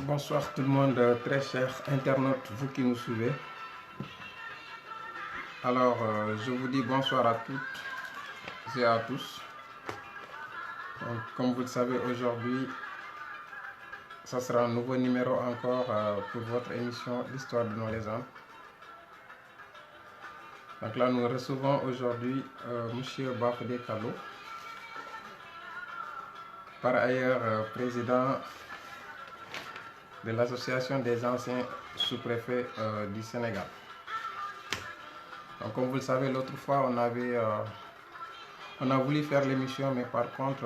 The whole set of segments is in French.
Bonsoir tout le monde, très chers internautes, vous qui nous suivez. Alors, je vous dis bonsoir à toutes et à tous. Donc, comme vous le savez, aujourd'hui, ça sera un nouveau numéro encore pour votre émission L'Histoire de nos légendes. Donc là, nous recevons aujourd'hui M. Bafodé Kallo, par ailleurs président de l'association des anciens sous-préfets du Sénégal. Donc, comme vous le savez, l'autre fois, on a voulu faire l'émission, mais par contre,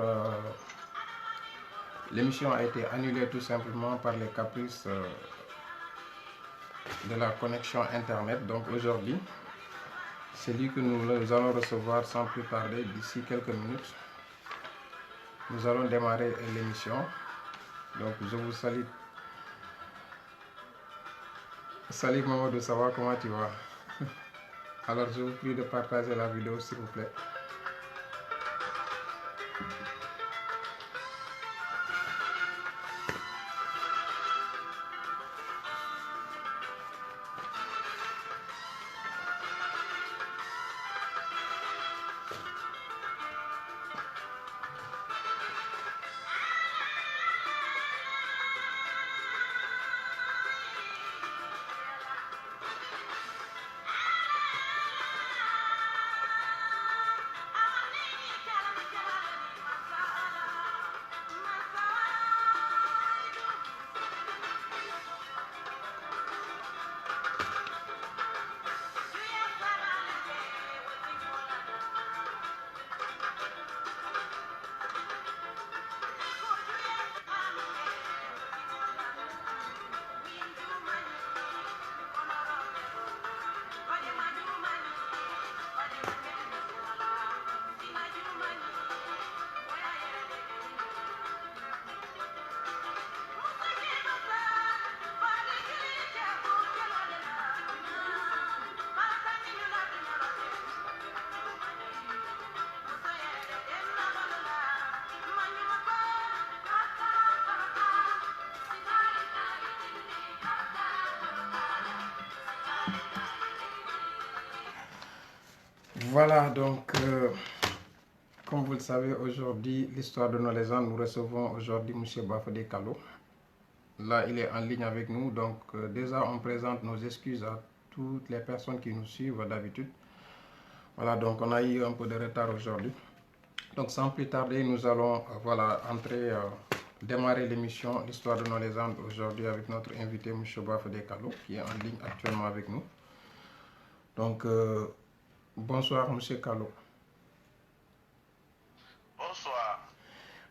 l'émission a été annulée tout simplement par les caprices de la connexion Internet. Donc aujourd'hui, c'est lui que nous allons recevoir sans plus tarder d'ici quelques minutes. Nous allons démarrer l'émission. Donc je vous salue. Salut Mamadou, ça va, comment tu vas? Alors je vous prie de partager la vidéo s'il vous plaît. Voilà, donc, comme vous le savez, aujourd'hui, l'histoire de nos légendes, nous recevons aujourd'hui M. Bafodé Kallo. Là, il est en ligne avec nous, donc déjà, on présente nos excuses à toutes les personnes qui nous suivent d'habitude. Voilà, donc on a eu un peu de retard aujourd'hui. Donc, sans plus tarder, nous allons, démarrer l'émission L'Histoire de nos légendes aujourd'hui avec notre invité, M. Bafodé Kallo, qui est en ligne actuellement avec nous. Donc, bonsoir, M. Kallo. Bonsoir.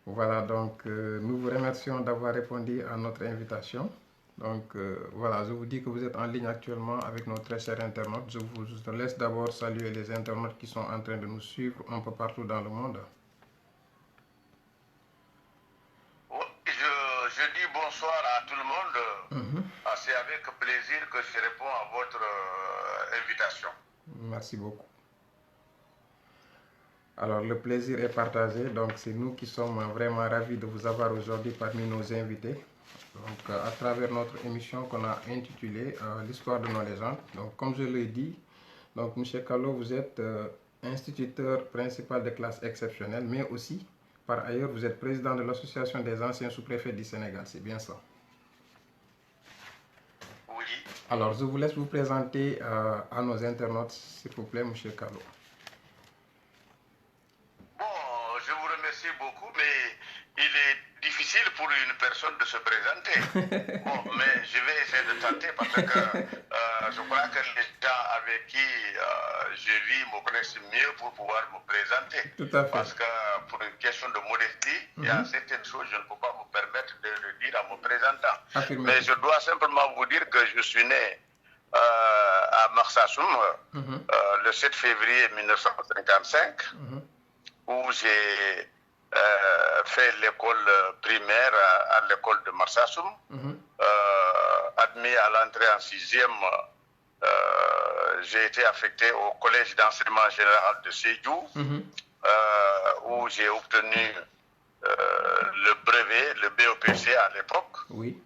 Voilà, donc nous vous remercions d'avoir répondu à notre invitation. Donc voilà, je vous dis que vous êtes en ligne actuellement avec nos très chers internautes. Je vous laisse d'abord saluer les internautes qui sont en train de nous suivre un peu partout dans le monde. Oui, je dis bonsoir à tout le monde. C'est avec plaisir que je réponds à votre invitation. Merci beaucoup. Alors, le plaisir est partagé. Donc, c'est nous qui sommes vraiment ravis de vous avoir aujourd'hui parmi nos invités. Donc, à travers notre émission qu'on a intitulée L'Histoire de nos légendes. Donc, comme je l'ai dit, donc, M. Kallo, vous êtes instituteur principal de classe exceptionnelle, mais aussi, par ailleurs, vous êtes président de l'association des anciens sous-préfets du Sénégal. C'est bien ça? Oui. Alors, je vous laisse vous présenter à nos internautes, s'il vous plaît, M. Kallo. Bon, je vous remercie beaucoup, mais il est difficile pour une personne de se présenter. Bon, mais je vais essayer de tenter parce que je crois que les gens avec qui je vis me connaissent mieux pour pouvoir me présenter. Tout à fait. Parce que pour une question de modestie, il y a certaines choses que je ne peux pas me permettre de le dire en me présentant. Mais je dois simplement vous dire que je suis né à Marsassoum le 7 février 1955, où j'ai fait l'école primaire à l'école de Marsassoum, admis à l'entrée en 6e, j'ai été affecté au collège d'enseignement général de Sédhiou, où j'ai obtenu le brevet, le BEPC à l'époque. Oui.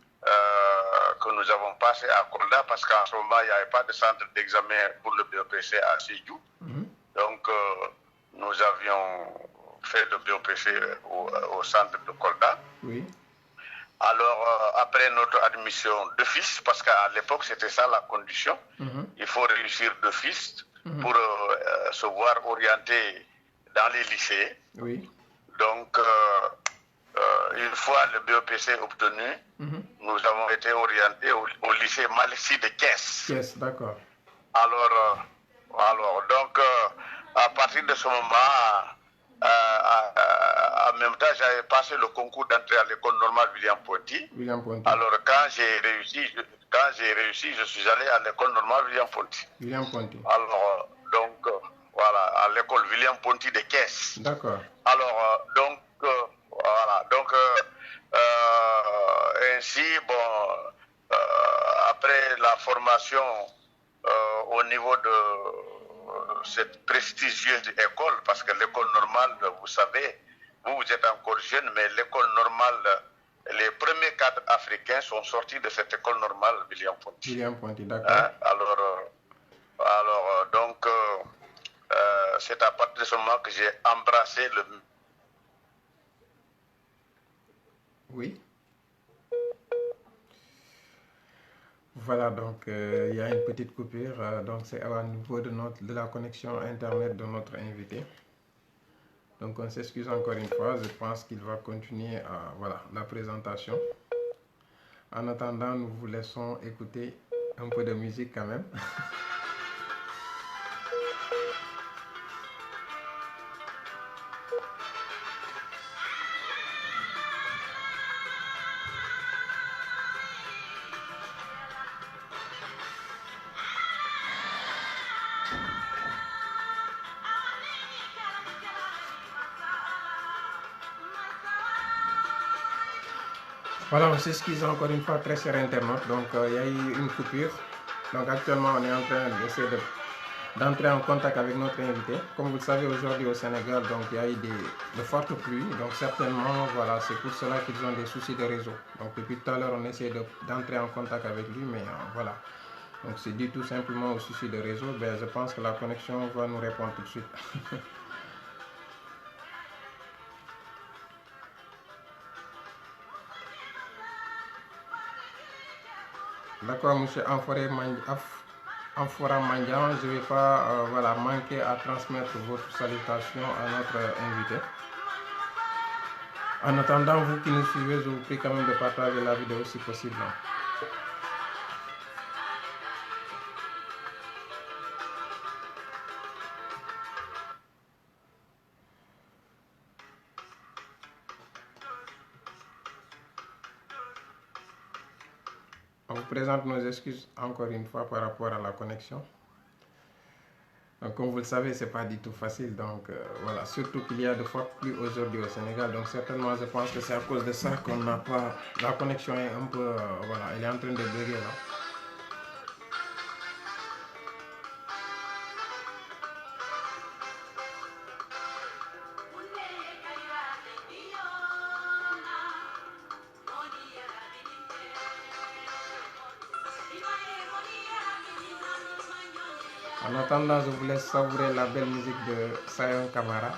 que nous avons passé à Kolda, parce qu'en ce moment, il n'y avait pas de centre d'examen pour le BOPC à Sédhiou. Donc, nous avions fait le BOPC au centre de Kolda. Oui. Alors, après notre admission d'office, parce qu'à l'époque, c'était ça la condition, il faut réussir d'office pour se voir orienté dans les lycées. Oui. Donc, une fois le BOPC obtenu, nous avons été orientés au lycée Malissi de Thiès. Thiès, d'accord. Alors, donc, à partir de ce moment, en même temps, j'avais passé le concours d'entrée à l'école normale William Ponty. Alors, quand j'ai réussi, je suis allé à l'école normale William Ponty. Alors, donc, voilà, à l'école William Ponty de Thiès. D'accord. Alors, donc, voilà, donc, ainsi, bon, après la formation au niveau de cette prestigieuse école, parce que l'école normale, vous savez, vous êtes encore jeune, mais l'école normale, les premiers cadres africains sont sortis de cette école normale, William Ponty. William Ponty, d'accord. Hein? Alors, donc, c'est à partir de ce moment que j'ai embrassé le... Oui. Voilà, donc il y a une petite coupure, donc c'est au niveau de la connexion internet de notre invité. Donc on s'excuse encore une fois, je pense qu'il va continuer voilà, la présentation. En attendant, nous vous laissons écouter un peu de musique quand même. Voilà, on s'excuse encore une fois, très cher internaute. Donc, il y a eu une coupure. Donc, actuellement, on est en train d'essayer d'entrer en contact avec notre invité. Comme vous le savez, aujourd'hui au Sénégal, donc, il y a eu de fortes pluies. Donc, certainement, voilà, c'est pour cela qu'ils ont des soucis de réseau. Donc, depuis tout à l'heure, on essaie d'entrer en contact avec lui, mais voilà. Donc, c'est dû tout simplement au souci de réseau. Ben, je pense que la connexion va nous répondre tout de suite. D'accord, monsieur Amphora Mandian, je ne vais pas voilà, manquer à transmettre votre salutation à notre invité. En attendant, vous qui nous suivez, je vous prie quand même de partager la vidéo si possible. On vous présente nos excuses encore une fois par rapport à la connexion. Donc, comme vous le savez, c'est pas du tout facile. Donc voilà, surtout qu'il y a de fortes pluies aujourd'hui au Sénégal. Donc certainement, je pense que c'est à cause de ça qu'on n'a pas... La connexion est un peu... voilà, elle est en train de bugger là. En attendant, je vous laisse savourer la belle musique de Sayang Kamara.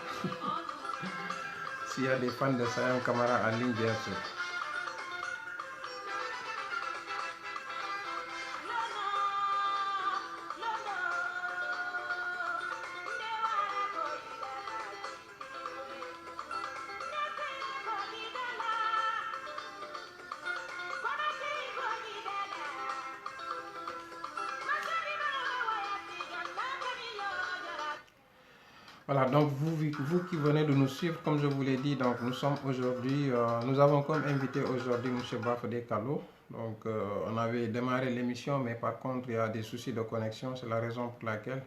S'il y a des fans de Sayang Kamara en ligne, bien sûr. Voilà, donc vous qui venez de nous suivre, comme je vous l'ai dit, donc nous sommes aujourd'hui, nous avons comme invité aujourd'hui M. Bafodé Kallo. Donc on avait démarré l'émission, mais par contre il y a des soucis de connexion, c'est la raison pour laquelle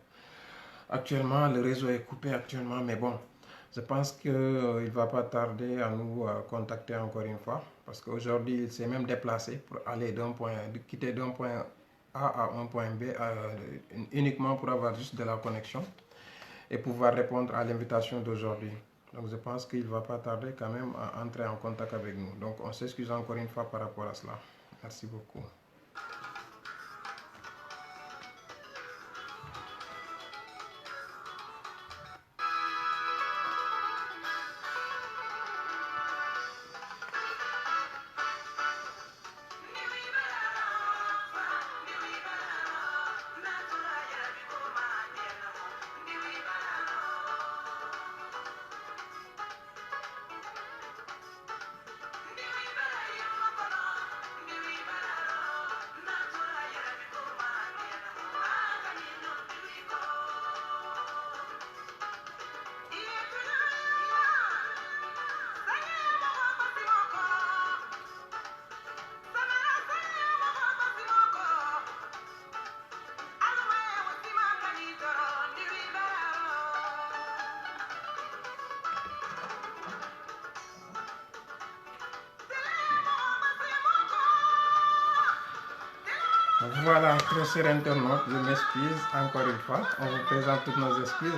actuellement le réseau est coupé actuellement, mais bon, je pense qu'il ne va pas tarder à nous contacter encore une fois, parce qu'aujourd'hui il s'est même déplacé pour aller quitter d'un point A à un point B, uniquement pour avoir juste de la connexion et pouvoir répondre à l'invitation d'aujourd'hui. Donc je pense qu'il ne va pas tarder quand même à entrer en contact avec nous. Donc on s'excuse encore une fois par rapport à cela. Merci beaucoup. Voilà, très chers internautes, je m'excuse encore une fois. On vous présente toutes nos excuses.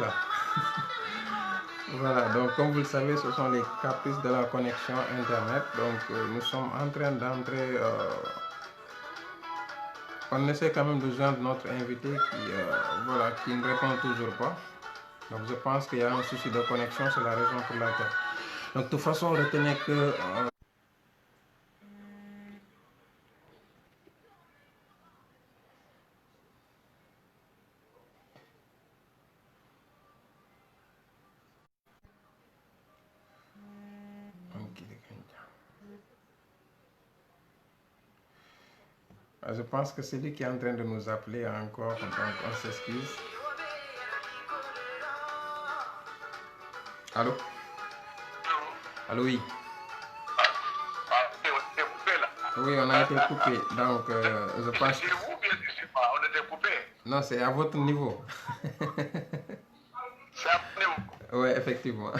Voilà, donc comme vous le savez, ce sont les caprices de la connexion Internet. Donc nous sommes en train d'entrer. On essaie quand même de joindre notre invité qui ne répond toujours pas. Donc je pense qu'il y a un souci de connexion, c'est la raison pour laquelle. Donc de toute façon, retenez que... Je pense que c'est lui qui est en train de nous appeler encore, donc on s'excuse. Allô? Allô, oui. Oui, on a été coupé, donc je pense que... On était coupé. Non, c'est à votre niveau. C'est à mon niveau. Oui, effectivement.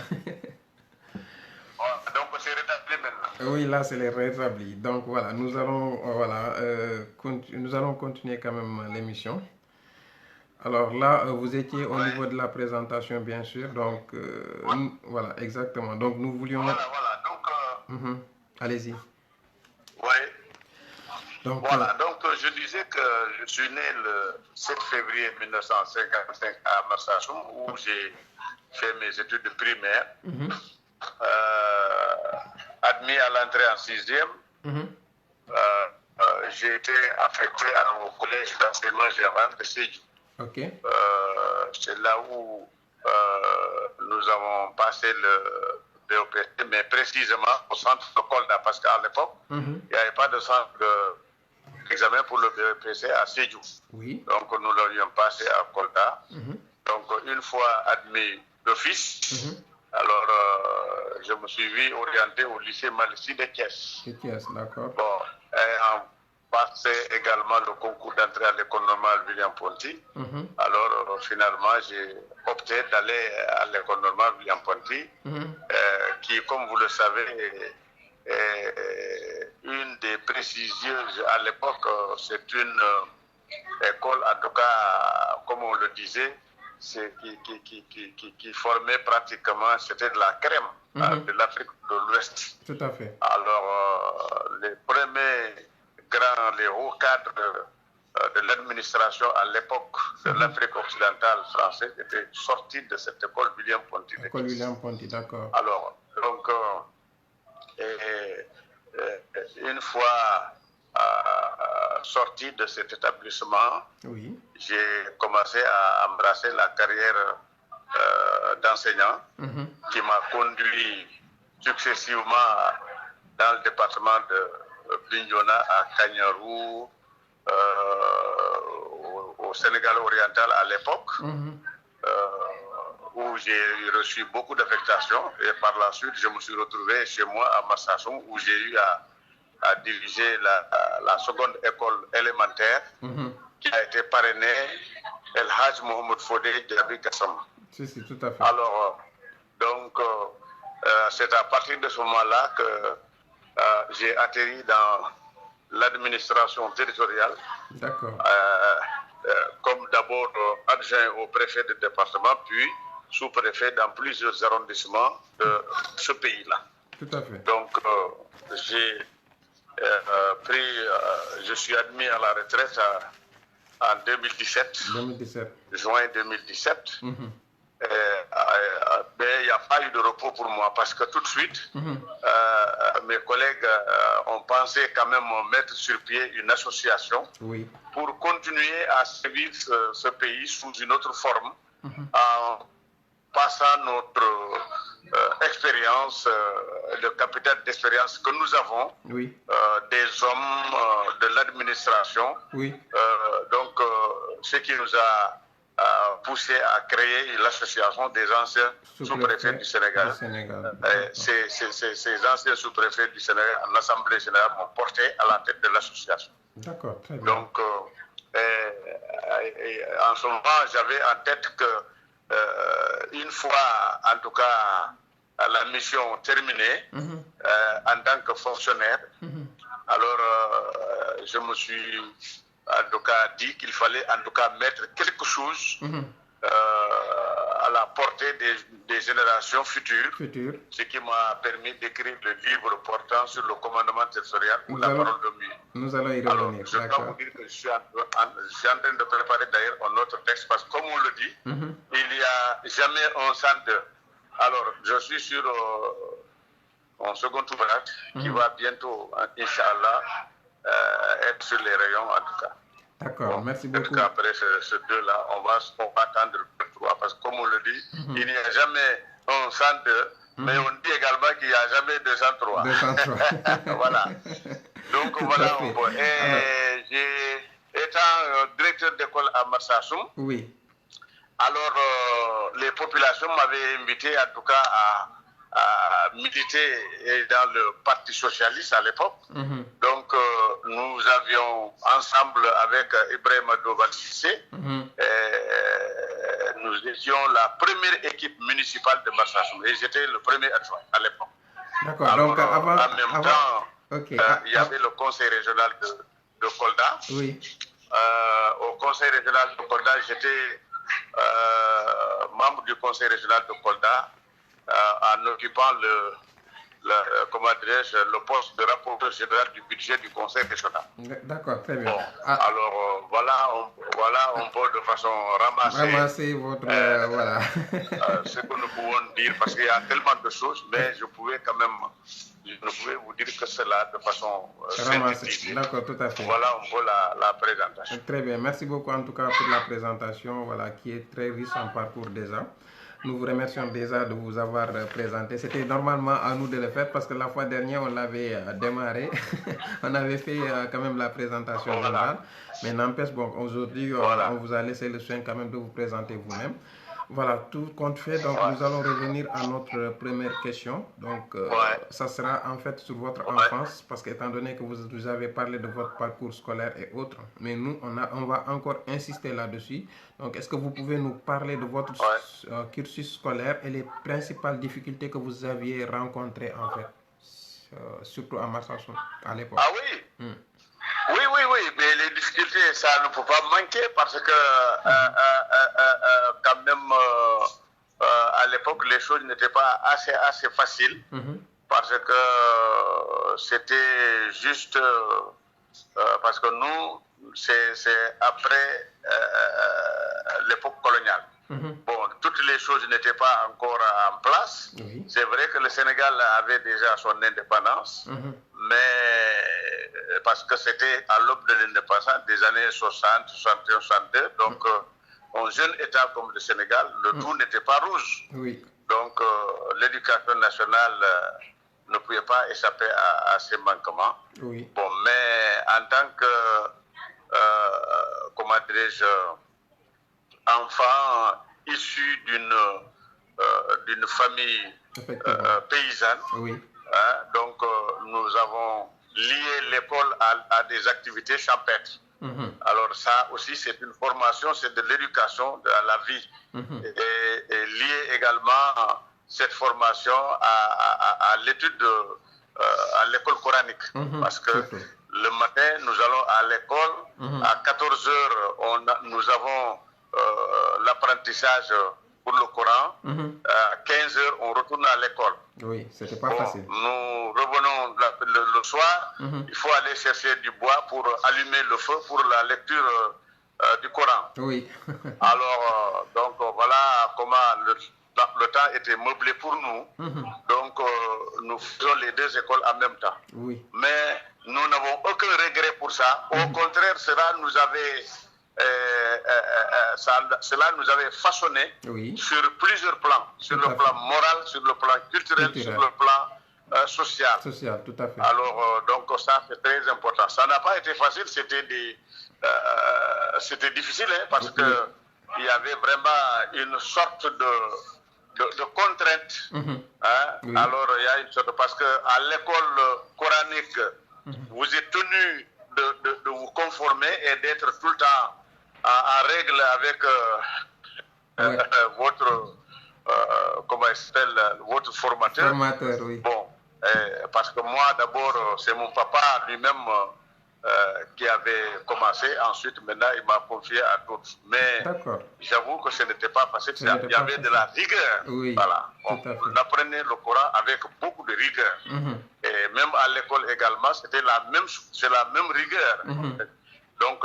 Donc c'est rétabli maintenant. Oui, là c'est les rétablis. Donc voilà, nous allons continuer quand même l'émission. Alors là, vous étiez au niveau de la présentation, bien sûr. Donc voilà, exactement. Donc nous voulions... Voilà. Donc... Allez-y. Oui. Donc, donc je disais que je suis né le 7 février 1955 à Marsassoum, où j'ai fait mes études primaires. Admis à l'entrée en 6e, j'ai été affecté au collège d'enseignement général de Sédhiou. C'est là où nous avons passé le BEPC, mais précisément au centre de Kolda, parce qu'à l'époque, il n'y avait pas de centre d'examen pour le BEPC à Sédhiou. Oui. Donc nous l'avions passé à Kolda. Donc une fois admis d'office, alors je me suis vu orienté au lycée Malissi de Thiès. D'accord. Bon, ayant passé également le concours d'entrée à l'école normale William Ponty. Alors finalement j'ai opté d'aller à l'école normale William Ponty, qui, comme vous le savez, est une des prestigieuses à l'époque. C'est une école, en tout cas, comme on le disait, qui formait pratiquement, c'était de la crème de l'Afrique de l'Ouest. Tout à fait. Alors, les premiers les hauts cadres de l'administration à l'époque de l'Afrique occidentale française étaient sortis de cette école William Ponty. École William Ponty, d'accord. Alors, donc, une fois sorti de cet établissement, j'ai commencé à embrasser la carrière d'enseignant qui m'a conduit successivement dans le département de Bignona, à Kanyarou, au Sénégal oriental à l'époque, où j'ai reçu beaucoup d'affectation, et par la suite je me suis retrouvé chez moi à Marsassoum, où j'ai eu à diriger la seconde école élémentaire qui a été parrainée El Hadj Mohamed Fodé Djabi Gassama. Si, tout à fait. Alors, donc, c'est à partir de ce moment-là que j'ai atterri dans l'administration territoriale. D'accord. Comme d'abord adjoint au préfet du département, puis sous-préfet dans plusieurs arrondissements de ce pays-là. Tout à fait. Donc, j'ai je suis admis à la retraite en 2017, juin 2017. Mais il n'y a pas eu de repos pour moi parce que tout de suite, mes collègues ont pensé quand même mettre sur pied une association pour continuer à servir ce pays sous une autre forme en passant notre expérience, le capital d'expérience que nous avons, des hommes de l'administration. Donc, ce qui nous a poussé à créer l'association des anciens sous-préfets du Sénégal. Ces anciens sous-préfets du Sénégal, en Assemblée générale, m'ont porté à la tête de l'association. D'accord, très bien. Donc, en ce moment, j'avais en tête que une fois, en tout cas, la mission terminée, en tant que fonctionnaire, alors je me suis en tout cas dit qu'il fallait en tout cas mettre quelque chose à la portée des générations futures, ce qui m'a permis d'écrire le livre portant sur le commandement territorial ou la parole de mieux. Nous allons y revenir. Je dois vous dire que je suis en train de préparer d'ailleurs un autre texte parce que comme on le dit, il n'y a jamais un sans deux. Alors, je suis sur un second ouvrage qui va bientôt, Inch'Allah, être sur les rayons en tout cas. D'accord, merci beaucoup. Après ce deux-là, on va attendre le trois parce que comme on le dit, il n'y a jamais un sans deux, mais on dit également qu'il n'y a jamais 203. 203. Voilà. Donc voilà, étant directeur d'école à Marsassoum, alors les populations m'avaient invité en tout cas à militer dans le Parti socialiste à l'époque. Donc nous avions ensemble avec Ibrahim Adouval Cissé, nous étions la première équipe municipale de Marsassoum et j'étais le premier adjoint à l'époque. D'accord, donc avant... En même temps, il y avait le conseil régional de Kolda. Au conseil régional de Kolda, j'étais membre du conseil régional de Kolda en occupant le poste de rapporteur général du budget du conseil régional. D'accord, très bien. Bon, alors voilà un peu de façon ramasser votre... voilà. Ce que nous pouvons dire, parce qu'il y a tellement de choses, mais je pouvais quand même... Je ne pouvais vous dire que cela de façon synthétique. D'accord, tout à fait. Voilà un peu la présentation. Très bien, merci beaucoup en tout cas pour la présentation, voilà, qui est très riche en parcours déjà. Nous vous remercions déjà de vous avoir présenté. C'était normalement à nous de le faire parce que la fois dernière, on l'avait démarré. On avait fait quand même la présentation générale. Mais n'empêche, bon, aujourd'hui, on vous a laissé le soin quand même de vous présenter vous-même. Voilà, tout compte fait. Donc, nous allons revenir à notre première question. Donc, ça sera en fait sur votre enfance, parce qu'étant donné que vous avez parlé de votre parcours scolaire et autres, mais nous, on va encore insister là-dessus. Donc, est-ce que vous pouvez nous parler de votre cursus scolaire et les principales difficultés que vous aviez rencontrées, en fait, surtout à Marsassoum, à l'époque? Ah oui. Oui, mais les difficultés, ça ne peut pas manquer parce que quand même, à l'époque, les choses n'étaient pas assez faciles parce que c'était juste parce que nous, c'est après l'époque coloniale. Bon, toutes les choses n'étaient pas encore en place. C'est vrai que le Sénégal avait déjà son indépendance, mais parce que c'était à l'aube de l'indépendance des années 60, 61, 62. Donc, un jeune État comme le Sénégal, le tout n'était pas rouge. Donc, l'éducation nationale ne pouvait pas échapper à ces manquements. Bon, mais en tant que, comment dirais-je, enfant issu d'une famille paysanne, donc nous avons lié l'école à des activités champêtres. Alors ça aussi c'est une formation, c'est de l'éducation à la vie et lié également cette formation à l'étude à l'école coranique parce que le matin nous allons à l'école à 14 h nous avons l'apprentissage pour le Coran. À 15 heures, on retourne à l'école. Oui, c'était pas facile. Nous revenons le soir. Il faut aller chercher du bois pour allumer le feu pour la lecture du Coran. Oui. Alors, donc voilà comment le temps était meublé pour nous. Donc, nous faisons les deux écoles en même temps. Oui. Mais nous n'avons aucun regret pour ça. Au contraire, cela nous avait façonné sur plusieurs plans. Sur le plan moral, sur le plan culturel, sur le plan social. Social, tout à fait. Alors, donc ça, c'est très important. Ça n'a pas été facile, c'était difficile, hein, parce que il y avait vraiment une sorte de contrainte. Hein. Alors, il y a une sorte, parce qu'à l'école coranique, vous êtes tenu de vous conformer et d'être tout le temps en règle avec votre, comment il s'appelle, votre formateur. Formateur, oui. Bon, parce que moi, d'abord, c'est mon papa lui-même qui avait commencé. Ensuite, maintenant, il m'a confié à d'autres. Mais j'avoue que ce n'était pas facile. Il y avait de la rigueur. Oui, voilà. On apprenait le Coran avec beaucoup de rigueur. Et même à l'école également, c'est la même rigueur. Donc,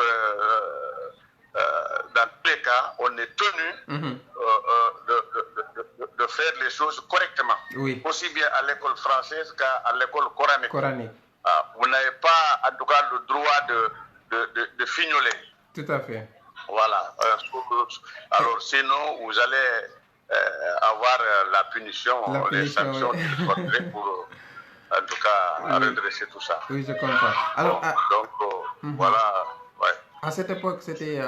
dans tous les cas, on est tenu de faire les choses correctement. Oui. Aussi bien à l'école française qu'à l'école coranique. Vous n'avez pas, en tout cas, le droit de fignoler. Tout à fait. Voilà. Alors, sinon, vous allez avoir la punition, les sanctions pour, en tout cas, redresser tout ça. Oui, je comprends. Alors, donc, voilà. Ouais. À cette époque, c'était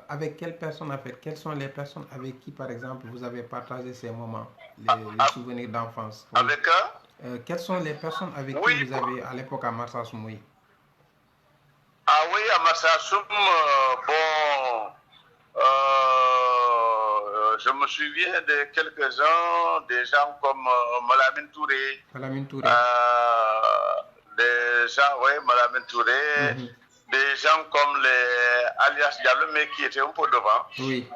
avec quelles personnes, en fait, quelles sont les personnes avec qui, par exemple, vous avez partagé ces moments, les souvenirs d'enfance? Avec quelles sont les personnes avec qui vous avez, à l'époque, à Marsassoum? Ah oui, à Marsassoum, je me souviens de quelques-uns, des gens comme Malamine Touré. Malamine Touré. Des gens, Malamine Touré. Des gens comme les alias Diallo, mais qui étaient un peu devant. Oui.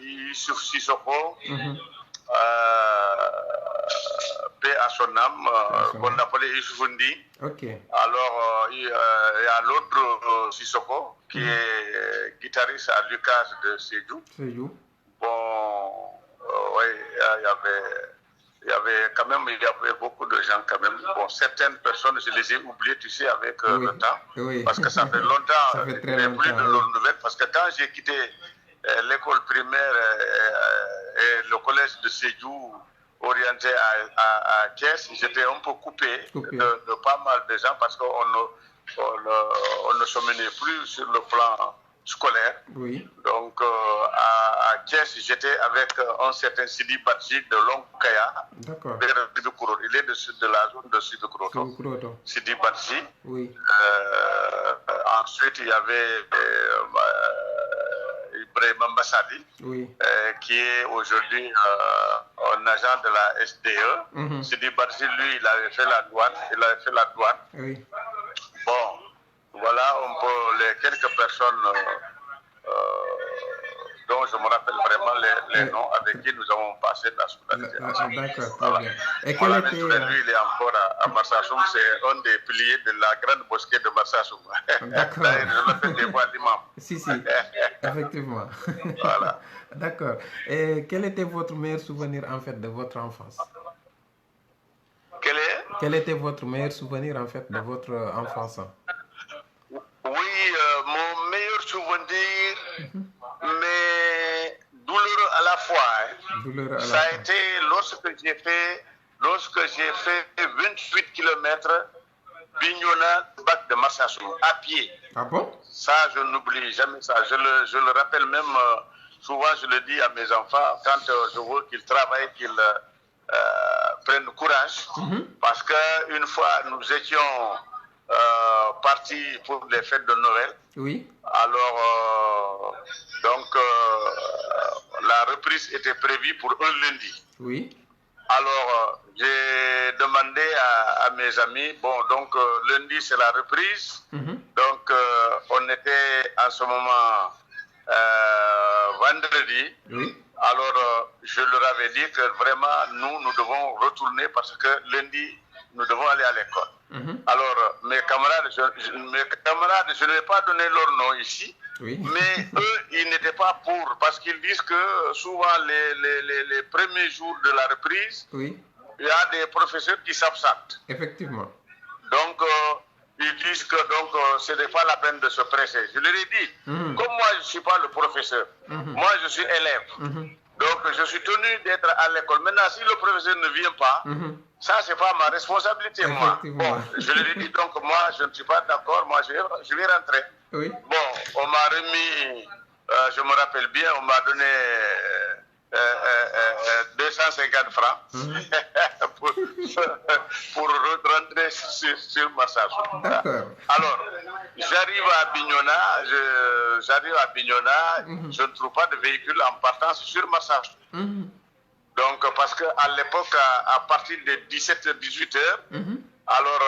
Youssouf Sissoko, paix à son âme, qu'on appelait Youssouf-Ndi. Alors, il y a l'autre Sissoko, qui est guitariste à Lucas de Sédhiou. Bon, il y avait quand même, beaucoup de gens quand même. Bon, certaines personnes, je les ai oubliées, tu sais, avec le temps. Parce que ça fait longtemps, ça fait très longtemps, plus de leurs nouvelles. Parce que quand j'ai quitté l'école primaire et le collège de Sédhiou, orienté à Thiès, j'étais un peu coupé de pas mal de gens parce qu'on ne se menait plus sur le plan scolaire. Donc, à Thiès, j'étais avec un certain Sidi Badji de Longkaya. Il est de la zone de Sibikroto. Sidi Badji. Ensuite, il y avait Ibrahim Mbassadi, qui est aujourd'hui un agent de la SDE. Sidi Badji, lui, il avait fait la douane. Bon, voilà un peu les quelques personnes dont je me rappelle vraiment les noms avec qui nous avons passé la scolarité. D'accord, très bien. Et quel était... Lui, il est encore à Marsassoum, c'est un des piliers de la grande mosquée de Marsassoum. D'accord. Je l'appelle des fois l'imam. Si, effectivement. Voilà. D'accord. Et quel était votre meilleur souvenir, en fait, de votre enfance? Quel était votre meilleur souvenir, en fait, de votre enfance? Oui, mon meilleur souvenir, mais douloureux à la fois. Ça a été lorsque j'ai fait 28 km Bignona, bac de Marsassoum, à pied. Ah bon? Ça, je n'oublie jamais ça. Je le rappelle même, souvent je le dis à mes enfants, quand je veux qu'ils travaillent, qu'ils prennent courage. Parce qu'une fois, nous étions partis pour les fêtes de Noël. Alors, donc, la reprise était prévue pour un lundi. Alors, j'ai demandé à mes amis, bon, donc, lundi, c'est la reprise. Donc, on était en ce moment vendredi. Oui. Alors, je leur avais dit que vraiment, nous devons retourner parce que lundi, nous devons aller à l'école. Alors, mes camarades, je ne vais pas donner leur nom ici, mais eux, ils n'étaient pas pour, parce qu'ils disent que souvent, les premiers jours de la reprise, il y a des professeurs qui s'absentent. Effectivement. Donc, ils disent que ce n'est pas la peine de se presser. Je leur ai dit, comme moi, je ne suis pas le professeur, moi, je suis élève. Donc, je suis tenu d'être à l'école. Maintenant, si le professeur ne vient pas, ça, ce n'est pas ma responsabilité, moi. Bon, je lui ai dit, donc, moi, je ne suis pas d'accord, moi, je vais rentrer. Bon, on m'a remis, je me rappelle bien, on m'a donné 250 francs pour rentrer sur Marsassoum. D'accord. Alors, j'arrive à Bignona, je ne trouve pas de véhicule en partance sur Marsassoum. Donc, parce qu'à l'époque, à partir de 17h, 18h, alors,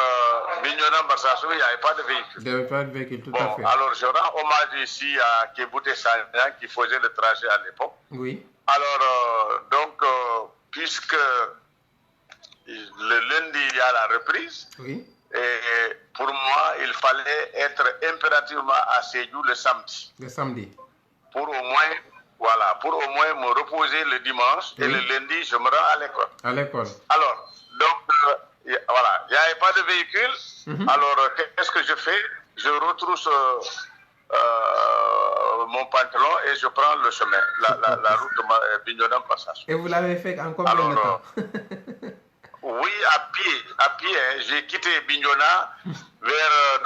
Bignona, Marsassoum, il n'y avait pas de véhicule. Il n'y avait pas de véhicule, tout à fait. Alors, je rends hommage ici à Kebouté Sagnan qui faisait le trajet à l'époque. Oui. Alors, puisque le lundi, il y a la reprise, et pour moi, il fallait être impérativement à Sédhiou le samedi. Le samedi. Pour au moins me reposer le dimanche, et le lundi, je me rends à l'école. À l'école. Alors, voilà, il n'y avait pas de véhicule. Alors, qu'est-ce que je fais? Je retrousse mon pantalon et je prends le chemin, la route de Bignona-Marsassoum. Et vous l'avez fait en combien de temps? Oui, à pied. J'ai quitté Bignona vers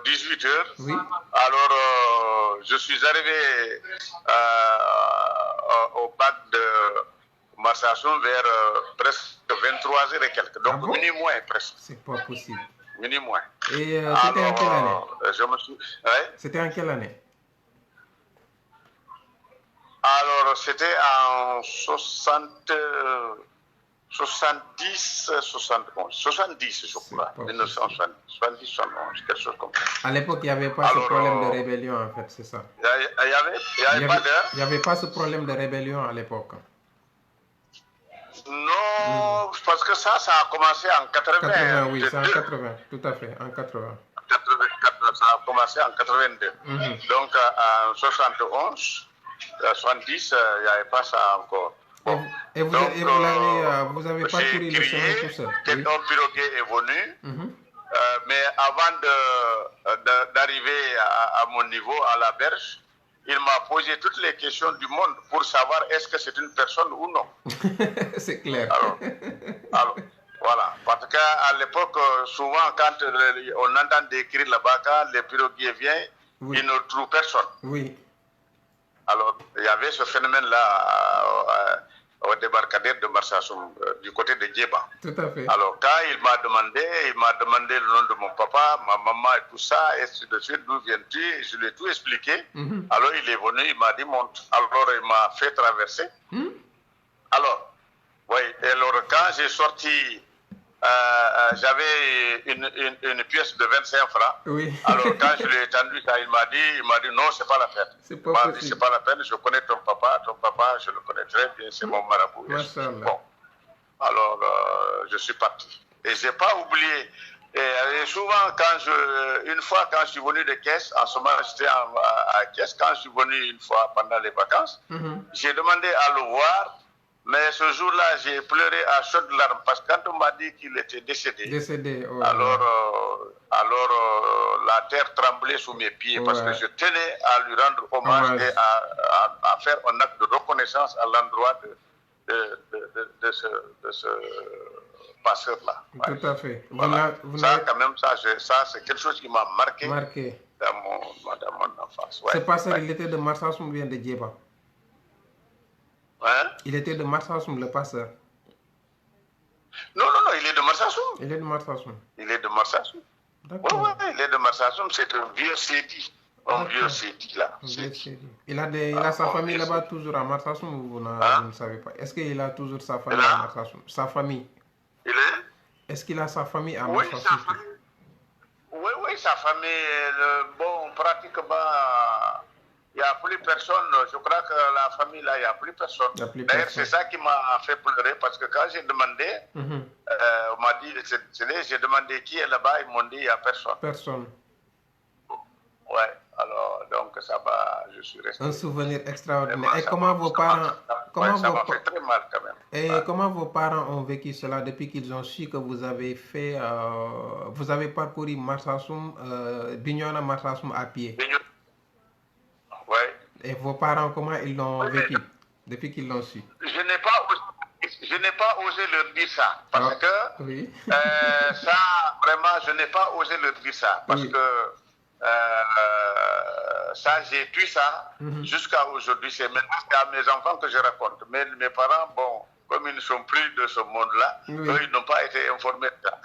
18h. Oui. Alors, je suis arrivé au bac de Marsassoum vers presque 23h et quelques. Donc, minuit moins presque. C'est pas possible. Minuit moins. Et c'était en quelle année? C'était en quelle année? Alors, c'était en 70, je crois. 1970, 71, quelque chose comme ça. À l'époque, il n'y avait pas ce problème de rébellion, en fait, c'est ça? Il n'y avait pas ce problème de rébellion à l'époque? Non, parce que ça a commencé en 80. 80, oui, c'est en 80, tout à fait, en 80. Ça a commencé en 82. Donc, en 71, 70, il n'y avait pas ça encore. Bon. Et vous avez parcouru le chemin tout seul? Un piroguet est venu, mais avant d'arriver à mon niveau, à la berge, il m'a posé toutes les questions du monde pour savoir est-ce que c'est une personne ou non. C'est clair. Alors, voilà. Parce qu'à l'époque, souvent, quand on entend décrire là-bas, quand les piroguiers viennent, ils ne trouvent personne. Oui. Alors, il y avait ce phénomène-là au débarcadère de Marsassoum, du côté de Djeba. Tout à fait. Alors, quand il m'a demandé le nom de mon papa, ma maman et tout ça, et ainsi de suite, d'où viens-tu? Je lui ai tout expliqué. Alors, il est venu, il m'a dit monte. Alors, il m'a fait traverser. Alors, oui, et alors, quand j'ai sorti, j'avais une pièce de 25 francs. Oui. Alors, quand je lui ai tendu ça, il m'a dit non, c'est pas la peine. C'est pas la peine, je connais ton papa, je le connais très bien, c'est mon marabout. Bon, alors, je suis parti. Et j'ai pas oublié. Et souvent, une fois, quand je suis venu de Caisse, en ce moment, j'étais à Caisse, quand je suis venu une fois pendant les vacances, j'ai demandé à le voir. Mais ce jour-là, j'ai pleuré à chaudes larmes parce que quand on m'a dit qu'il était décédé, alors la terre tremblait sous mes pieds parce que je tenais à lui rendre hommage et à faire un acte de reconnaissance à l'endroit de ce passeur-là. Tout à fait. Voilà. Ça, c'est quelque chose qui m'a marqué dans mon enfance. Ce passeur, il était de Marsassoum ou bien de Djeba? Il était de Marsassoum, le passeur. Non, il est de Marsassoum. Il est de Marsassoum. Il est de Marsassoum. D'accord. Oui, il est de Marsassoum, c'est un vieux Sédi. Un vieux Sédi, là. Il a sa famille là-bas toujours à Marsassoum ou vous ne savez pas? Est-ce qu'il a toujours sa famille à Marsassoum? Sa famille. Est-ce qu'il a sa famille à Marsassoum? Oui, sa famille, pratiquement, il n'y a plus personne. Je crois que la famille, là, il n'y a plus personne. D'ailleurs, c'est ça qui m'a fait pleurer parce que quand j'ai demandé, on m'a dit, j'ai demandé qui est là-bas, ils m'ont dit, il n'y a personne. Personne. Ouais, alors, donc ça va, je suis resté. Un souvenir extraordinaire. Et comment vos parents... ça m'a fait très mal quand même. Et comment vos parents ont vécu cela depuis qu'ils ont su que vous avez fait... vous avez parcouru Marsassoum, Bignona Marsassoum à pied? Oui. Et vos parents, comment ils l'ont vécu depuis qu'ils l'ont su? Je n'ai pas osé leur dire ça. Parce que ça, vraiment, je n'ai pas osé leur dire ça. Parce que ça, j'ai tué ça jusqu'à aujourd'hui. C'est maintenant à mes enfants que je raconte. Mais mes parents, bon, comme ils ne sont plus de ce monde-là, eux, ils n'ont pas été informés de ça.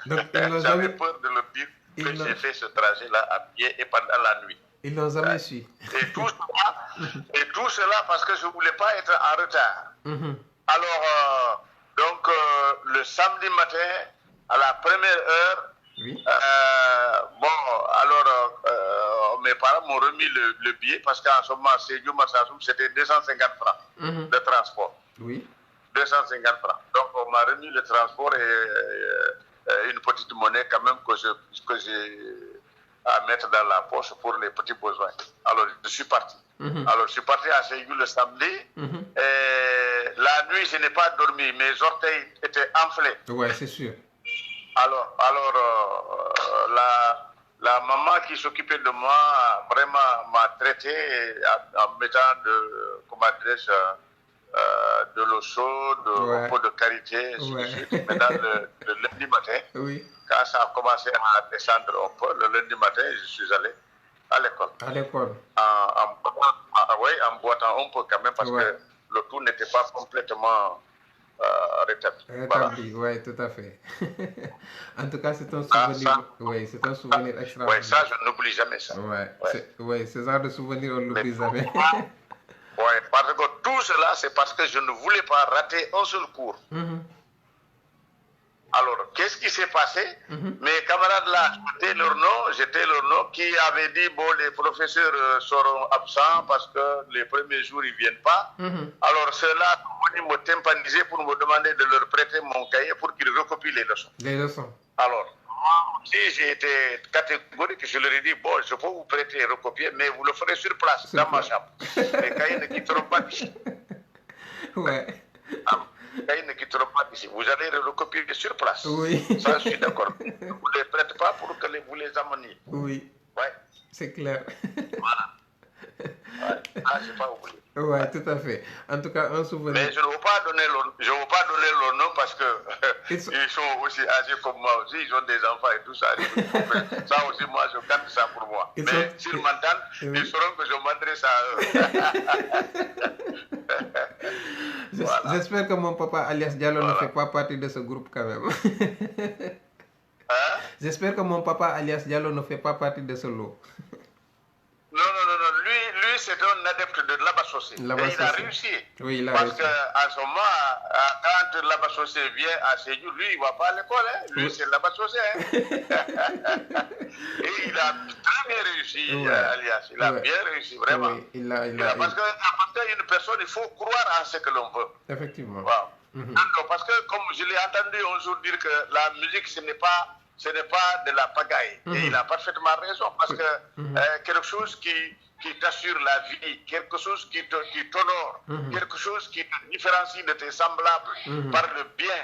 J'avais peur de leur dire que j'ai fait ce trajet-là à pied et pendant la nuit. Ils n'ont jamais su. Et tout cela parce que je ne voulais pas être en retard. Alors, donc, le samedi matin, à la première heure, mes parents m'ont remis le billet parce qu'en ce moment, c'était 250 francs de transport. Oui. 250 francs. Donc, on m'a remis le transport et une petite monnaie quand même que j'ai à mettre dans la poche pour les petits besoins. Alors, je suis parti. Alors, je suis parti à Ségou le samedi. Et la nuit, je n'ai pas dormi. Mes orteils étaient enflés. Ouais, c'est sûr. Alors la maman qui s'occupait de moi, vraiment m'a traité en mettant de l'eau chaude, un peu de karité, Maintenant, le lundi matin, quand ça a commencé à descendre un peu, le lundi matin, je suis allé à l'école. À l'école. En boitant un peu quand même, parce que le tout n'était pas complètement rétabli. Rétabli, oui, tout à fait. En tout cas, c'est un souvenir. C'est un souvenir extraordinaire. Oui, ça, je n'oublie jamais ça. Oui, ce genre de souvenir, on ne l'oublie jamais. Oui, parce que tout cela, c'est parce que je ne voulais pas rater un seul cours. Alors, qu'est-ce qui s'est passé? Mes camarades là, j'étais leur nom, qui avait dit, bon, les professeurs seront absents parce que les premiers jours, ils ne viennent pas. Alors, ceux-là sont venus me tympaniser pour me demander de leur prêter mon cahier pour qu'ils recopient les leçons. Les leçons. Alors, moi aussi, j'ai été catégorique, je leur ai dit, bon, je peux vous prêter et recopier, mais vous le ferez sur place, dans ma chambre. Les cahiers ne quitteront pas d'ici. Ouais. Les cahiers ne quitteront pas d'ici. Vous allez les recopier sur place. Oui. Ça, je suis d'accord. Vous ne les prêtez pas pour que vous les ameniez. Oui. Ouais. C'est clair. Voilà. Ah, je n'ai pas oublié. Oui, tout à fait. En tout cas, un souvenir. Mais je ne veux pas donner leur nom parce que ils sont aussi âgés comme moi aussi, ils ont des enfants et tout ça. Ça aussi, moi, je garde ça pour moi. Mais s'ils m'entendent, ils sauront que je m'adresse à eux. J'espère que mon papa alias Diallo ne fait pas partie de ce groupe quand même. J'espère que mon papa alias Diallo ne fait pas partie de ce lot. Non. Lui c'est un adepte de l'abassocé. Et il a réussi. Oui, il a Parce réussi. qu'en ce moment, quand l'abassocé vient à Sédhiou, lui, il ne va pas à l'école. Lui, c'est l'abassocé. Et il a très bien réussi, alias. Il a bien réussi, vraiment. Oui, Parce qu'une personne, il faut croire en ce que l'on veut. Effectivement. Wow. Parce que, comme je l'ai entendu un jour dire que la musique, ce n'est pas de la pagaille. Et il a parfaitement raison, parce que quelque chose qui t'assure la vie, quelque chose qui t'honore, quelque chose qui te différencie de tes semblables par le bien.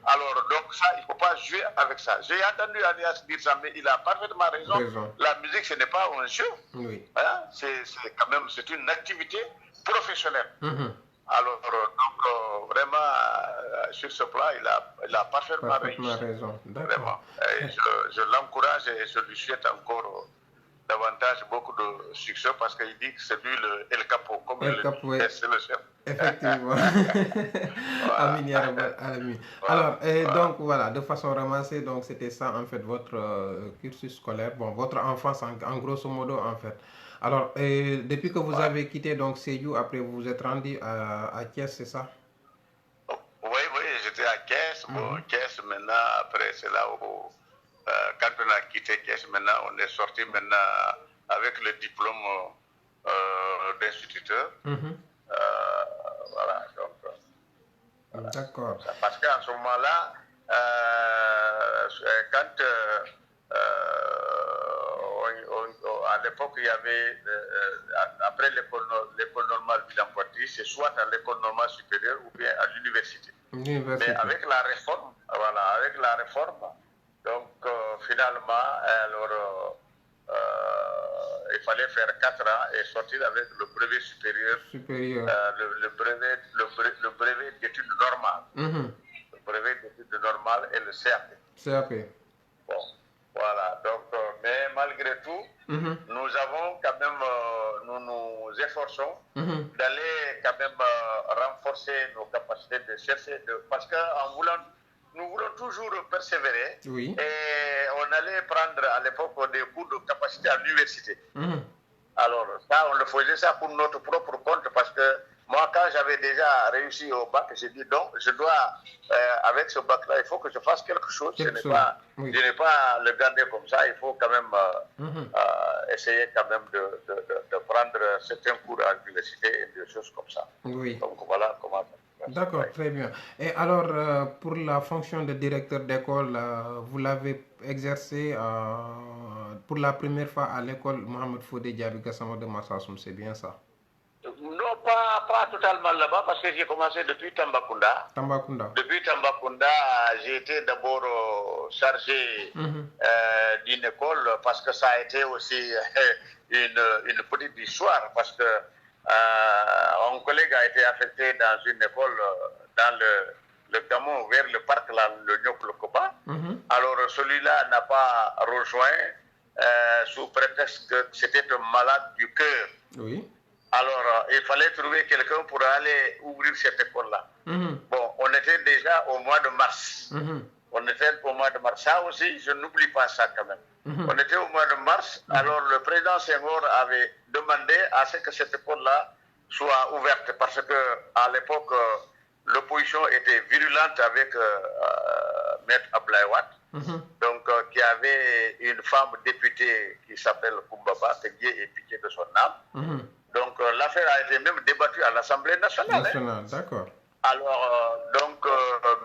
Alors, donc ça, il ne faut pas jouer avec ça. J'ai entendu Alias dire ça, mais il a parfaitement raison. La musique, ce n'est pas un jeu. Oui. Hein? C'est quand même, c'est une activité professionnelle. Alors, donc, vraiment, sur ce plan, il a parfaitement raison. Vraiment. Et je l'encourage et je lui souhaite encore davantage beaucoup de succès parce qu'il dit que c'est lui le Capo, comme c'est le chef. Effectivement. Amin, ya Rabbal Alamin. Alors, donc voilà, de façon ramassée, donc c'était ça en fait votre cursus scolaire, bon, votre enfance en grosso modo en fait. Alors, depuis que vous avez quitté donc Sédhiou, après vous vous êtes rendu à Thiès, c'est ça? Oui, j'étais à Thiès. Bon, Thiès maintenant, après c'est là où, quand on a quitté Thiès, maintenant on est sorti maintenant avec le diplôme d'instituteurs. Voilà, donc. D'accord. Parce qu'à ce moment-là, quand à l'époque, il y avait, après l'école normale Bilan-Poitiers, c'est soit à l'école normale supérieure ou bien à l'université. Mais avec la réforme, voilà, avec la réforme, donc finalement, alors, il fallait faire 4 ans et sortir avec le brevet supérieur, le brevet d'études normales. Le brevet d'études normales et le CAP. Bon, voilà, donc, mais malgré tout, nous avons quand même, nous nous efforçons d'aller quand même renforcer nos capacités de chercher, parce qu'en voulant, nous voulons toujours persévérer, et on allait prendre à l'époque des cours de capacité à l'université. Alors, ça, on le faisait ça pour notre propre compte, parce que moi, quand j'avais déjà réussi au bac, j'ai dit donc, je dois, avec ce bac-là, il faut que je fasse quelque chose. Je n'ai pas le garder comme ça, il faut quand même essayer quand même de prendre certains cours à l'université et des choses comme ça. Donc voilà comment ça. D'accord, très bien. Et alors, pour la fonction de directeur d'école, vous l'avez exercé pour la première fois à l'école Mohamed Fodé Diaby Gassama de Marsassoum, c'est bien ça? Non, pas totalement là-bas, parce que j'ai commencé depuis Tambacounda. Depuis Tambacounda, j'ai été d'abord chargé d'une école, parce que ça a été aussi une petite histoire, parce que un collègue a été affecté dans une école dans le Gamon, vers le parc, le Nyoklokoba. Alors celui-là n'a pas rejoint sous prétexte que c'était un malade du cœur. Alors il fallait trouver quelqu'un pour aller ouvrir cette école-là. Bon, on était déjà au mois de mars. On était au mois de mars. Ça aussi, je n'oublie pas ça quand même. On était au mois de mars, alors le président Senghor avait demandé à ce que cette école-là soit ouverte, parce que à l'époque, l'opposition était virulente avec Maître Abdoulaye Wade, donc qui avait une femme députée qui s'appelle Koumbaba, que Dieu ait pitié de son âme. Donc l'affaire a été même débattue à l'Assemblée nationale. D'accord. Alors, donc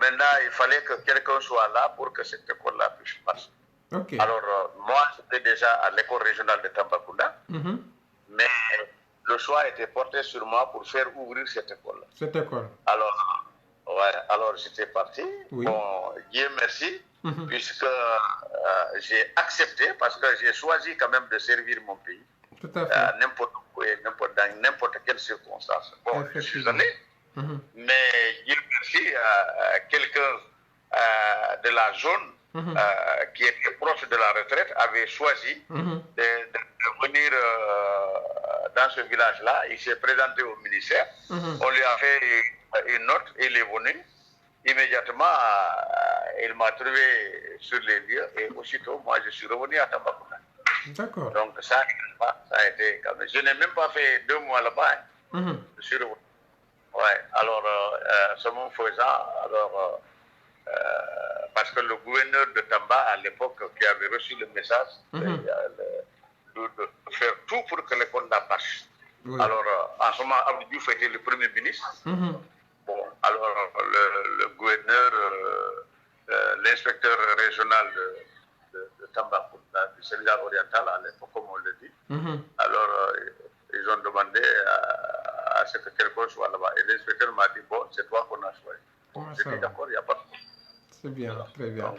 maintenant, il fallait que quelqu'un soit là pour que cette école-là puisse passer. Alors, moi, j'étais déjà à l'école régionale de Tambacounda, mais le choix était porté sur moi pour faire ouvrir cette école-là. Alors j'étais parti. Bon, Dieu merci, puisque j'ai accepté, parce que j'ai choisi quand même de servir mon pays. Tout à fait. N'importe où et dans n'importe quelle circonstance. Bon, je suis allé, mais Dieu merci, quelqu'un de la zone qui était proche de la retraite avait choisi de venir dans ce village-là. Il s'est présenté au ministère. On lui a fait une note, il est venu. Immédiatement, il m'a trouvé sur les lieux, et aussitôt, moi, je suis revenu à Tambacounda. D'accord. Donc ça a été quand même. Je n'ai même pas fait 2 mois là-bas. Je suis revenu. Alors, ce moment faisant, alors, parce que le gouverneur de Tamba, à l'époque, qui avait reçu le message de faire tout pour que l'école la marche. Alors, en ce moment, Abdou Diouf était le premier ministre. Bon, alors, le gouverneur, l'inspecteur régional de Tambacounda, du Sénégal oriental, à l'époque, comme on le dit. Alors, ils ont demandé à ce que quelqu'un soit là-bas. Et l'inspecteur m'a dit, bon, c'est toi qu'on a choisi. J'ai dit, d'accord, il n'y a pas de problème. C'est bien, très bien.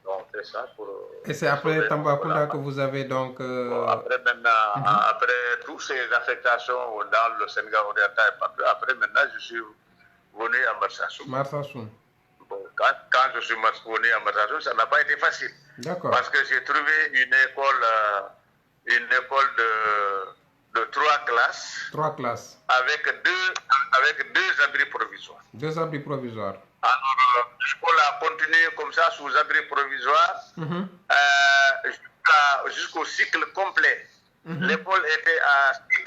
Donc c'est ça pour... Et c'est après Tambacounda que vous avez donc... Bon, après maintenant, après toutes ces affectations dans le Sénégal oriental, après maintenant, je suis venu à Marsassoum. Bon, quand je suis venu à Marsassoum, ça n'a pas été facile. D'accord. Parce que j'ai trouvé une école de 3 classes. 3 classes. Avec deux abris provisoires. 2 abris provisoires. Alors, l'école a continué comme ça, sous abri provisoire, jusqu'au cycle complet. L'école était à 6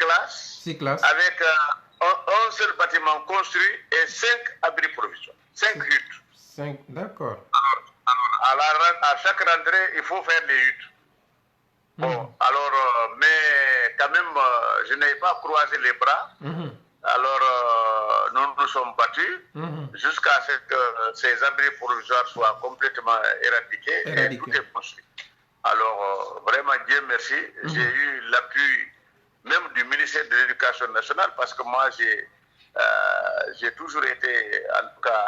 classes. Avec un seul bâtiment construit et 5 abris provisoires. 5 huttes. 5, d'accord. Alors, à chaque rentrée, il faut faire des huttes. Bon, alors, mais quand même, je n'ai pas croisé les bras. Alors, nous nous sommes battus jusqu'à ce que ces abris provisoires soient complètement éradiqués et tout est construit. Alors, vraiment, Dieu merci, j'ai eu l'appui même du ministère de l'Éducation nationale parce que moi, j'ai toujours été, en tout cas,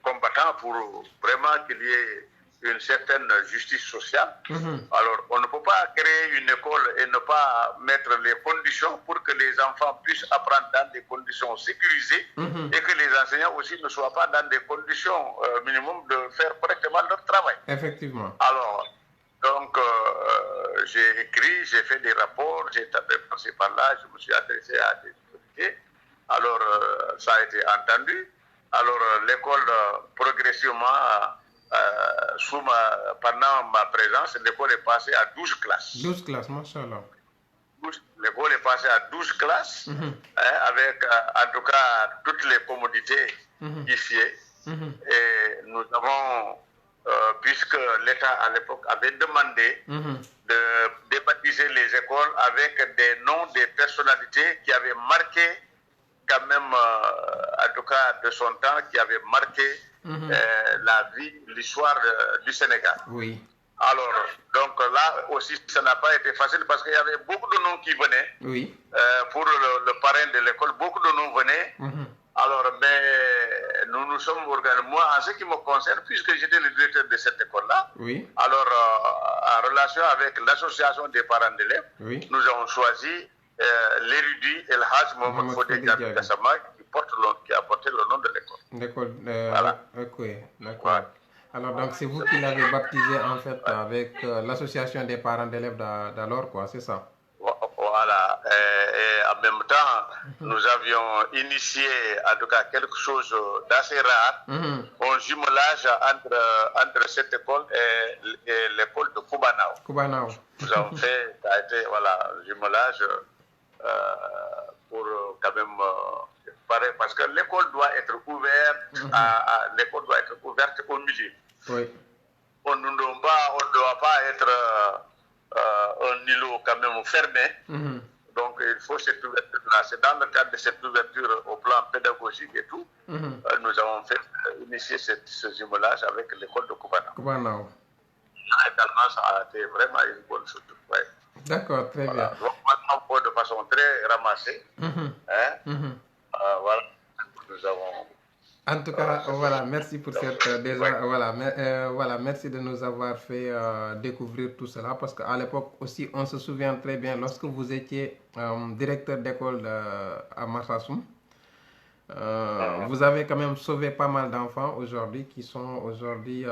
combattant pour vraiment qu'il y ait une certaine justice sociale. Alors, on ne peut pas créer une école et ne pas mettre les conditions pour que les enfants puissent apprendre dans des conditions sécurisées et que les enseignants aussi ne soient pas dans des conditions minimum de faire correctement leur travail. Effectivement. Alors, donc, j'ai écrit, j'ai fait des rapports, j'ai tapé par-ci par-là, je me suis adressé à des autorités. Alors, ça a été entendu. Alors, l'école, progressivement, pendant ma présence, l'école est passée à 12 classes. 12 classes, machallah. L'école est passée à 12 classes, avec en tout cas toutes les commodités ici. Et nous avons, puisque l'État à l'époque avait demandé de débaptiser les écoles avec des noms des personnalités qui avaient marqué quand même, en tout cas de son temps, qui avaient marqué la vie, l'histoire du Sénégal. Oui. Alors, donc là aussi, ça n'a pas été facile parce qu'il y avait beaucoup de noms qui venaient. Oui. Pour le parrain de l'école, beaucoup de noms venaient. Alors, ben, nous nous sommes organisés. Moi, en ce qui me concerne, puisque j'étais le directeur de cette école-là, alors, en relation avec l'association des parents d'élèves, nous avons choisi l'érudit El Hadj Mohamed Fodé Diaby Gassama, qui a porté le nom de l'école. D'accord. Voilà. Ok, d'accord. Ouais. Alors, donc, c'est vous qui l'avez baptisé, en fait, avec l'association des parents d'élèves d'alors, quoi, c'est ça? Voilà. Et en même temps, nous avions initié, en tout cas, quelque chose d'assez rare, un jumelage entre cette école et l'école de Koubanao. Koubanao. Nous avons fait, ça a été, voilà, un jumelage pour quand même... parce que l'école doit être ouverte, l'école doit être ouverte au milieu. Oui. On ne doit pas être un îlot quand même fermé. Donc il faut cette ouverture-là. C'est dans le cadre de cette ouverture au plan pédagogique et tout, nous avons fait initier ce jumelage avec l'école de Koubanao. Koubanao. Également, ça a été vraiment une bonne chose. Ouais. D'accord, très bien. Donc maintenant, de façon très ramassée, voilà, nous avons... En tout cas, voilà, merci pour cette voilà, merci de nous avoir fait découvrir tout cela parce qu'à l'époque aussi, on se souvient très bien lorsque vous étiez directeur d'école à Marsassoum, vous avez quand même sauvé pas mal d'enfants aujourd'hui qui sont aujourd'hui,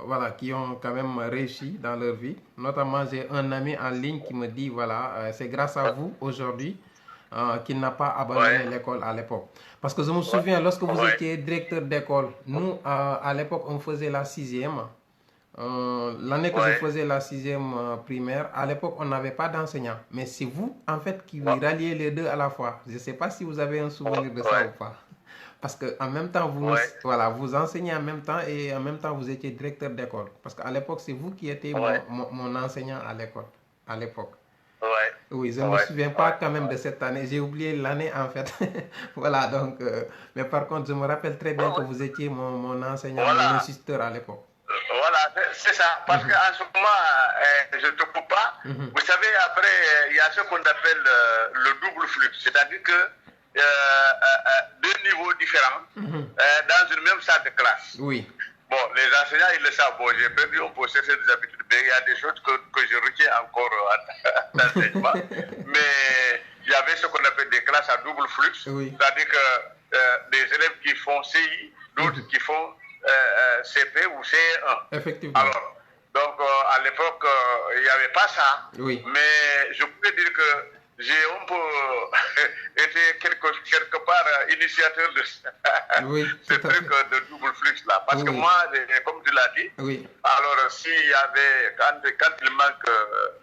voilà, qui ont quand même réussi dans leur vie. Notamment, j'ai un ami en ligne qui me dit, voilà, c'est grâce à vous aujourd'hui qu'il n'a pas abandonné l'école à l'époque. Parce que je me souviens, lorsque vous étiez directeur d'école, nous, à l'époque, on faisait la 6e. L'année que je faisais la 6e primaire, à l'époque, on n'avait pas d'enseignants. Mais c'est vous, en fait, qui ralliez les deux à la fois. Je ne sais pas si vous avez un souvenir de ça ou pas. Parce qu'en même temps, vous enseignez en même temps et en même temps, vous étiez directeur d'école. Parce qu'à l'époque, c'est vous qui étiez mon enseignant à l'école, à l'époque. Oui, je ne me souviens pas quand même de cette année. J'ai oublié l'année en fait. Voilà, donc... mais par contre, je me rappelle très bien que vous étiez mon enseignant, mon instituteur à l'époque. Voilà, c'est ça. Parce qu'en ce moment, je ne te coupe pas. Vous savez, après, il y a ce qu'on appelle le double flux. C'est-à-dire que deux niveaux différents dans une même salle de classe. Oui. Bon, les enseignants, ils le savent. Bon, j'ai perdu un peu certaines habitudes, mais il y a des choses que je retiens encore d'enseignement. Mais il y avait ce qu'on appelle des classes à double flux. C'est-à-dire que des élèves qui font CI, d'autres qui font CP ou CE1. Effectivement. Alors, donc, à l'époque, il n'y avait pas ça. Oui. Mais je peux dire que j'ai un peu été quelque part initiateur de ce truc de double flux là. Parce que moi, comme tu l'as dit, alors s'il y avait, quand il manque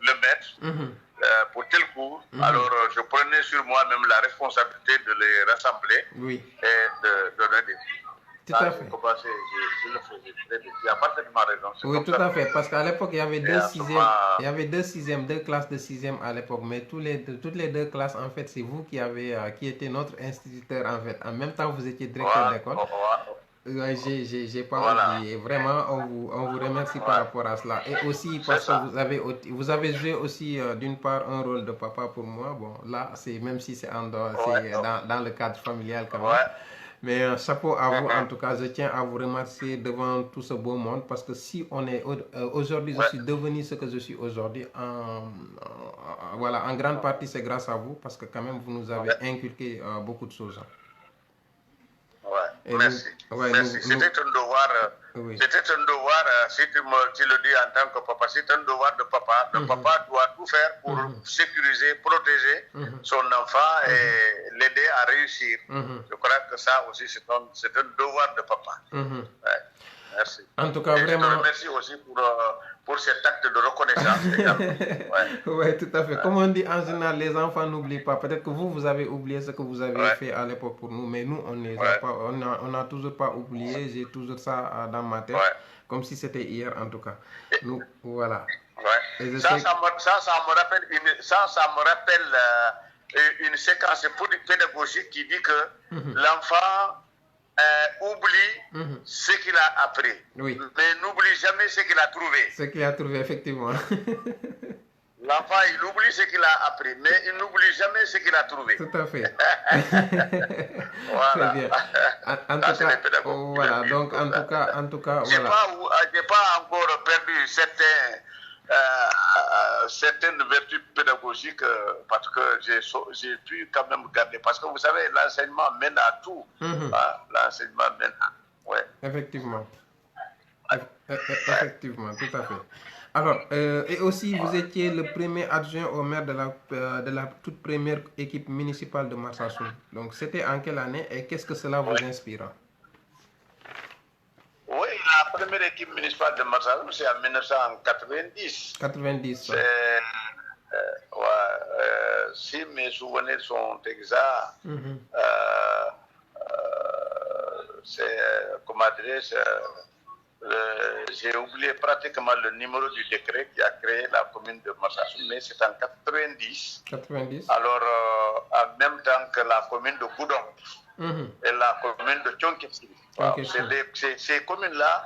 le maître pour tel cours, alors je prenais sur moi-même la responsabilité de les rassembler et de donner des cours. Tout à fait. Je le faisais très bien. Tu as parfaitement raison. Oui, tout à fait. Parce qu'à l'époque, il y avait deux sixièmes, deux classes de sixième à l'époque. Mais toutes les deux classes, en fait, c'est vous qui étiez notre instituteur, en fait. En même temps, vous étiez directeur d'école. J'ai pas oublié. Vraiment, on vous remercie par rapport à cela. Et aussi parce que vous avez joué aussi d'une part un rôle de papa pour moi. Bon, là, même si c'est dans le cadre familial quand même. Mais chapeau à vous, en tout cas, je tiens à vous remercier devant tout ce beau monde parce que si on est aujourd'hui, je suis devenu ce que je suis aujourd'hui, voilà, en grande partie c'est grâce à vous parce que quand même vous nous avez inculqué beaucoup de choses. Merci. Merci. C'était un devoir, si tu le dis en tant que papa, c'est un devoir de papa. Le papa doit tout faire pour sécuriser, protéger son enfant et l'aider à réussir. Je crois que ça aussi, c'est un devoir de papa. Merci. En tout cas, vraiment. Je te remercie aussi pour cet acte de reconnaissance. Oui, tout à fait. Comme on dit en général, les enfants n'oublient pas. Peut-être que vous avez oublié ce que vous avez fait à l'époque pour nous, mais nous, on n'a toujours pas oublié. J'ai toujours ça dans ma tête, comme si c'était hier en tout cas. Nous, voilà. Ça me rappelle une séquence pédagogique qui dit que l'enfant oublie ce qu'il a appris, mais n'oublie jamais ce qu'il a trouvé. Ce qu'il a trouvé, effectivement. L'enfant, il oublie ce qu'il a appris, mais il n'oublie jamais ce qu'il a trouvé. Tout à fait. Voilà. Très bien. En tout cas, voilà. Donc, en tout cas, voilà. J'ai pas encore perdu certaines vertus pédagogiques parce que j'ai pu quand même garder. Parce que vous savez, l'enseignement mène à tout. L'enseignement mène à tout. Effectivement. Effectivement, tout à fait. Alors, et aussi, vous étiez le premier adjoint au maire de la toute première équipe municipale de Marsassoum. Donc, c'était en quelle année et qu'est-ce que cela vous inspire? Oui, la première équipe municipale de Marsassoum, c'est en 1990. 90. Si mes souvenirs sont exacts, c'est, comment dirais-je, j'ai oublié pratiquement le numéro du décret qui a créé la commune de Marsassoum, mais c'est en 90. 90. Alors, en même temps que la commune de Goudon et la commune de Tchonkessil. Ces communes-là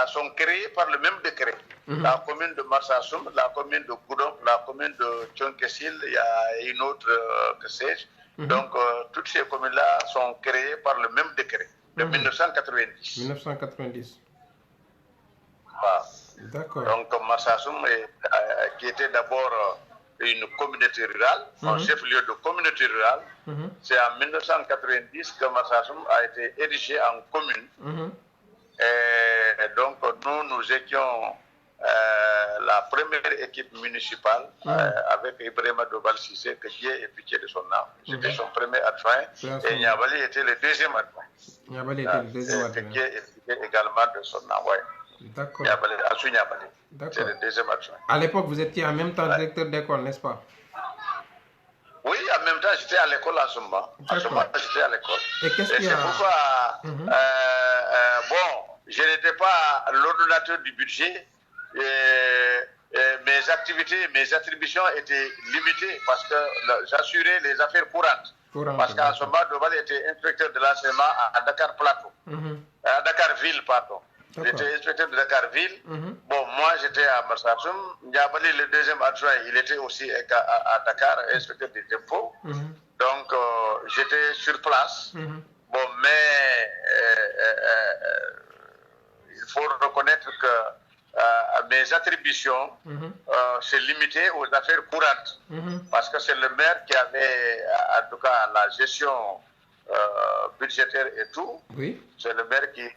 sont créées par le même décret. La commune de Marsassoum, la commune de Goudon, la commune de Tchonkessil, il y a une autre que sais-je. Donc, toutes ces communes-là sont créées par le même décret de 1990. 1990. D'accord. Donc, Marsassoum, qui était d'abord une communauté rurale, un chef-lieu de communauté rurale, c'est en 1990 que Marsassoum a été érigé en commune. Et donc, nous étions la première équipe municipale avec Ibrahima Dobal Sissé, que Dieu ait pitié de son âme. J'étais son premier adjoint et Niabali était le deuxième adjoint. Niabali était le deuxième adjoint. Que Dieu ait pitié également de son âme. D'accord. C'est le deuxième adjoint. À l'époque, vous étiez en même temps directeur d'école, n'est-ce pas? Oui, en même temps, j'étais à l'école en ce moment. En ce moment, j'étais à l'école. Et qu'est-ce qu'il y a? C'est pourquoi, je n'étais pas l'ordonnateur du budget. Mes activités, mes attributions étaient limitées parce que j'assurais les affaires courantes. Parce qu'en ce moment, Dobal était inspecteur de l'enseignement à Dakar Plateau. À Dakar Ville, pardon. J'étais inspecteur de Dakar Ville. Bon, moi, j'étais à Marsassoum. Niabali, le deuxième adjoint, il était aussi à Dakar, inspecteur des impôts. Donc, j'étais sur place. Bon, mais il faut reconnaître que mes attributions se limitaient aux affaires courantes. Parce que c'est le maire qui avait, en tout cas, la gestion budgétaire et tout. C'est le maire qui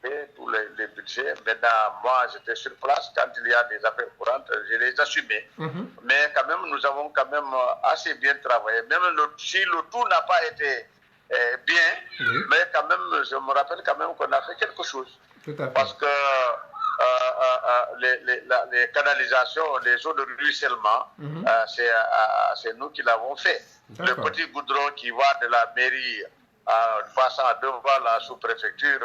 fait tous les budgets. Maintenant, moi, j'étais sur place. Quand il y a des affaires courantes, je les assumais. Mais quand même, nous avons quand même assez bien travaillé. Même si le tout n'a pas été bien, mais quand même, je me rappelle quand même qu'on a fait quelque chose. Parce que les canalisations, les eaux de ruissellement, c'est nous qui l'avons fait. Le petit goudron qui va de la mairie passant devant la sous-préfecture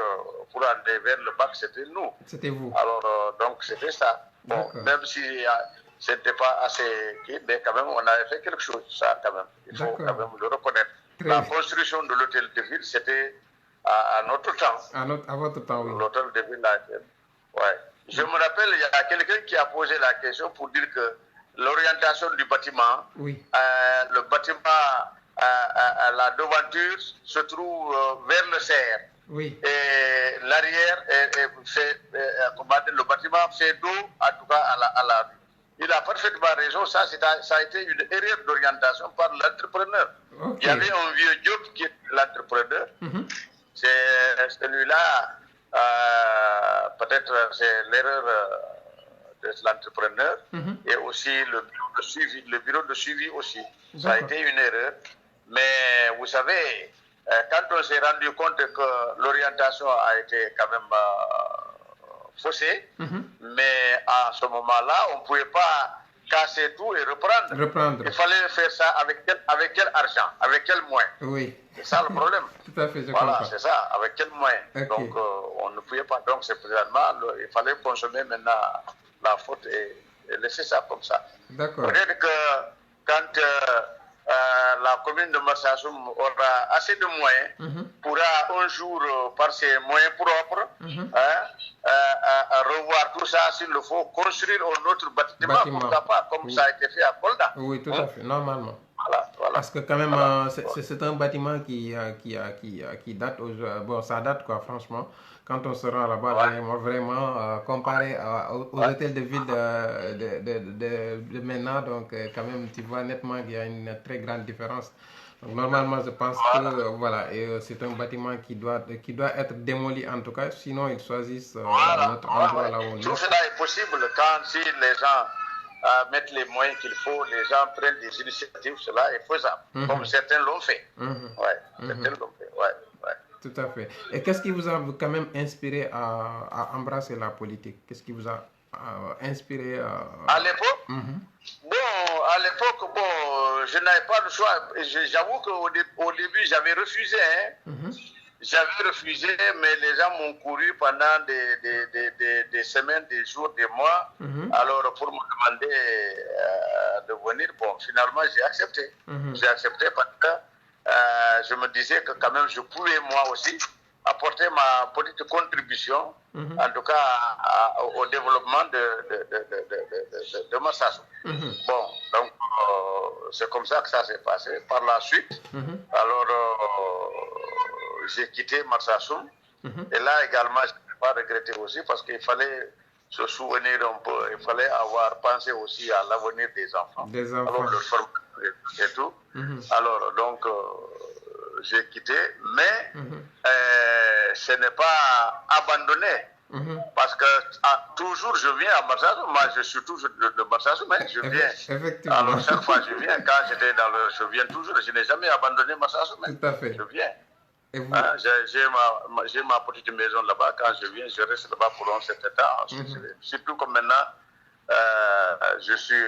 pour aller vers le bac, c'était nous. C'était vous. Alors, donc, c'était ça. Bon, même si ce n'était pas assez, mais quand même, on avait fait quelque chose, ça, quand même. Il faut quand même le reconnaître. La construction de l'hôtel de ville, c'était à notre temps. À votre temps, oui. L'hôtel de ville, ouais. Je me rappelle, il y a quelqu'un qui a posé la question pour dire que l'orientation du bâtiment, oui. Le bâtiment à la devanture se trouve vers le cerf. Oui. Et l'arrière, le bâtiment fait dos, en tout cas, à la rue. Il a parfaitement raison, ça a été une erreur d'orientation par l'entrepreneur. Okay. Il y avait un vieux job qui est l'entrepreneur. C'est celui-là, peut-être c'est l'erreur de l'entrepreneur et aussi le bureau de suivi aussi. Ça a été une erreur. Mais vous savez, quand on s'est rendu compte que l'orientation a été quand même faussée, mais à ce moment-là, on ne pouvait pas casser tout et reprendre. Il fallait faire ça avec quel argent, avec quel moyen. Oui. C'est ça le problème. Tout à fait, je voilà, comprends. c'est ça, avec quel moyen. Okay. Donc, on ne pouvait pas. Donc, c'est précisément, il fallait consommer maintenant la faute et laisser ça comme ça. D'accord. Peut-être que quand la commune de Marsassoum aura assez de moyens, pourra un jour, par ses moyens propres, revoir tout ça, s'il le faut, construire un autre bâtiment. Pourquoi pas, comme ça a été fait à Kolda. Oui, tout à fait, normalement. Voilà. Parce que quand même, c'est un bâtiment qui date, bon, ça date quoi, franchement. Quand on se rend là-bas, vraiment comparé aux hôtels de ville de maintenant, donc quand même, tu vois nettement qu'il y a une très grande différence. Donc, normalement, je pense que voilà, c'est un bâtiment qui doit être démoli en tout cas, sinon ils choisissent notre endroit là où on est. Tout cela est possible quand si les gens mettre les moyens qu'il faut, les gens prennent des initiatives, cela est faisable, comme certains l'ont fait. Certains l'ont fait, Tout à fait. Et qu'est-ce qui vous a quand même inspiré à embrasser la politique? Qu'est-ce qui vous a inspiré à l'époque? Bon, à l'époque, je n'avais pas le choix. J'avoue qu'au début, j'avais refusé. J'avais refusé, mais les gens m'ont couru pendant des semaines, des jours, des mois. Alors, pour me demander de venir, bon, finalement, j'ai accepté. J'ai accepté parce que je me disais que quand même, je pouvais moi aussi apporter ma petite contribution, en tout cas au développement de Marsassoum. Bon, donc, c'est comme ça que ça s'est passé. Par la suite, alors, j'ai quitté Marsassoum. Et là également, je ne peux pas regretter aussi parce qu'il fallait se souvenir un peu, il fallait avoir pensé aussi à l'avenir des enfants. Alors, le formation et tout. Alors, donc, j'ai quitté, mais ce n'est pas abandonné. Parce que toujours je viens à Marsassoum, moi je suis toujours de Marsassoum, mais je viens. Alors chaque fois je viens, quand j'étais je viens toujours, je n'ai jamais abandonné Marsassoum. Tout à fait. Je viens. J'ai ma petite maison là-bas, quand je viens, je reste là-bas pour un certain temps. Surtout comme maintenant, je suis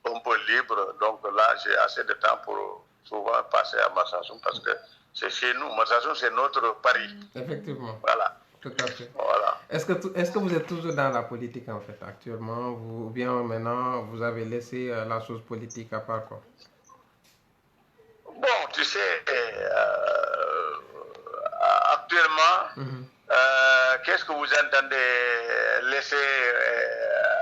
un peu libre, donc là j'ai assez de temps pour souvent passer à Marsassoum parce que c'est chez nous. Marsassoum, c'est notre Paris. Effectivement. Voilà. Tout à fait. Voilà. Est-ce que vous êtes toujours dans la politique en fait actuellement, ou bien maintenant vous avez laissé la chose politique à part quoi? Bon, tu sais, actuellement, qu'est-ce que vous entendez laisser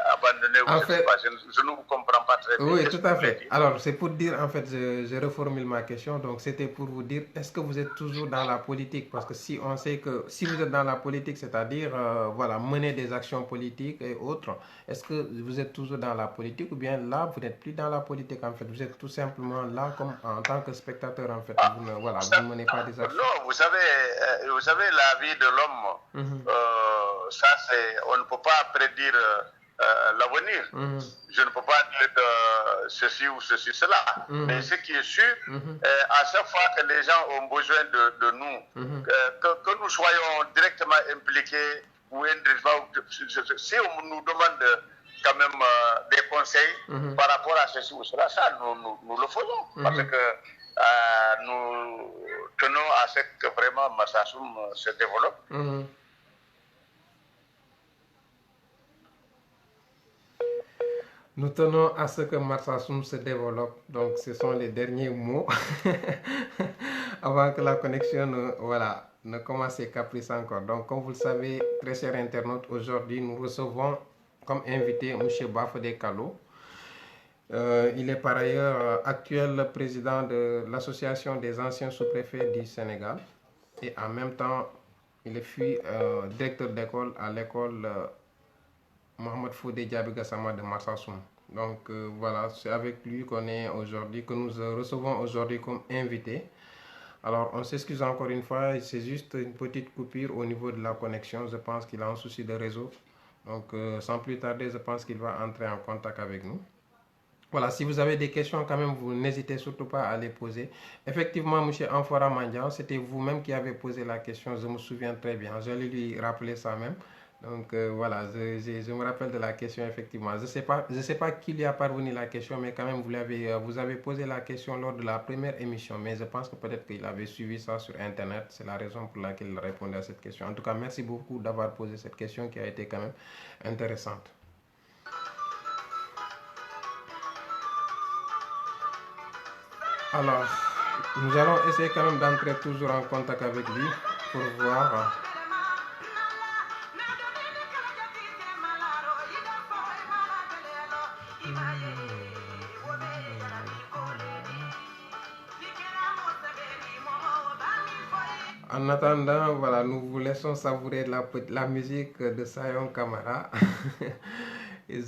abandonner? En fait, je ne vous comprends pas très bien. Oui, tout à fait. Alors, c'est pour dire, en fait, je reformule ma question. Donc, c'était pour vous dire, est-ce que vous êtes toujours dans la politique? Parce que si on sait que si vous êtes dans la politique, c'est-à-dire, voilà, mener des actions politiques et autres, est-ce que vous êtes toujours dans la politique ou bien là, vous n'êtes plus dans la politique, en fait? Vous êtes tout simplement là comme en tant que spectateur, en fait. Vous ne menez pas des actions. Non, vous savez, la vie de l'homme, ça, on ne peut pas prédire l'avenir. Je ne peux pas dire ceci ou ceci, cela. Mais ce qui est sûr, à chaque fois que les gens ont besoin de nous, que nous soyons directement impliqués ou indirectement, si on nous demande quand même des conseils par rapport à ceci ou cela, ça, nous le faisons. Parce que tenons à ce que vraiment Marsassoum se développe. Nous tenons à ce que Marsassoum se développe. Donc, ce sont les derniers mots avant que la connexion ne commence ses caprices encore. Donc, comme vous le savez, très chers internautes, aujourd'hui, nous recevons comme invité M. Bafodé Kallo. Il est par ailleurs actuel président de l'Association des anciens sous-préfets du Sénégal. Et en même temps, il est directeur d'école à l'école Mohamed Fodé Diaby Gassama de Marsassoum. Donc voilà, c'est avec lui qu'on est aujourd'hui, que nous recevons aujourd'hui comme invité. Alors on s'excuse encore une fois, c'est juste une petite coupure au niveau de la connexion. Je pense qu'il a un souci de réseau. Donc sans plus tarder, je pense qu'il va entrer en contact avec nous. Voilà, si vous avez des questions quand même, vous n'hésitez surtout pas à les poser. Effectivement, M. Amphora Mandian, c'était vous-même qui avez posé la question, je me souviens très bien. J'allais lui rappeler ça même. Donc voilà, je me rappelle de la question effectivement. Je ne sais pas qui lui a parvenu la question, mais quand même vous avez posé la question lors de la première émission. Mais je pense que peut-être qu'il avait suivi ça sur Internet. C'est la raison pour laquelle il répondait à cette question. En tout cas, merci beaucoup d'avoir posé cette question qui a été quand même intéressante. Alors, nous allons essayer quand même d'entrer toujours en contact avec lui pour voir. En attendant, voilà, nous vous laissons savourer la musique de Sayon Kamara. Et